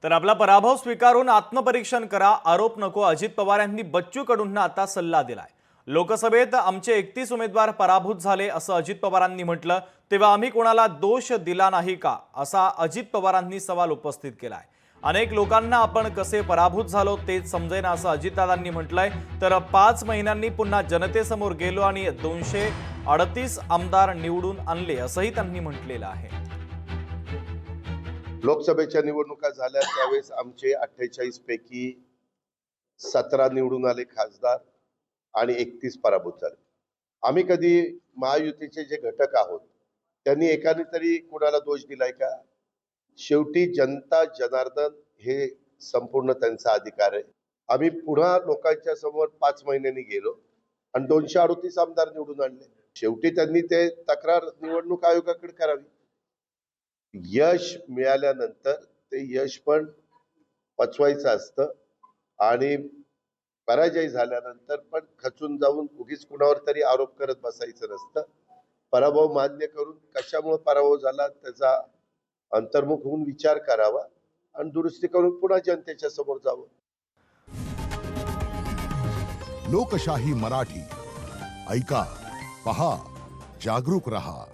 तर आपला पराभव स्वीकारून आत्मपरीक्षण करा, आरोप नको, अजित पवार यांनी बच्चू कडूंना आता सल्ला दिलाय। लोकसभेत आमचे 31 उमेदवार पराभूत झाले असं अजित पवारांनी म्हटलं, तेव्हा आम्ही कोणाला दोष दिला नाही का असा अजित पवारांनी सवाल उपस्थित केलाय। अनेक लोकांना आपण कसे पराभूत झालो तेच समजेना असं अजितदादांनी म्हटलंय। तर 5 महिन्यांनी पुन्हा जनतेसमोर गेलो आणि 238 आमदार निवडून आणले असंही त्यांनी म्हटलेलं आहे। लोकसभेच्या निवडणुका झाल्या त्यावेळेस आमचे 48 पैकी 17 निवडून आले खासदार आणि 31 पराभूत झाले। आम्ही कधी महायुतीचे जे घटक आहोत त्यांनी एकाने तरी कोणाला दोष दिलाय का? शेवटी जनता जनार्दन हे संपूर्ण त्यांचा अधिकार आहे। आम्ही पुन्हा लोकांच्या समोर 5 महिन्यांनी गेलो आणि 238 आमदार निवडून आणले। शेवटी त्यांनी ते तक्रार निवडणूक आयोगाकडे करावी। यश मिळाल्यानंतर ते यश पण पचवायचं असतं आणि पराजय झाल्यानंतर पण खचून जाऊन उगीच कुणावर तरी आरोप करत बसायचं नसतं। पराभव मान्य करून कशामुळे पराभव झाला त्याचा अंतर्मुख होऊन विचार करावा आणि दुरुस्ती करून पुन्हा जनतेच्या समोर जावं। लोकशाही मराठी ऐका, पहा, जागरूक रहा।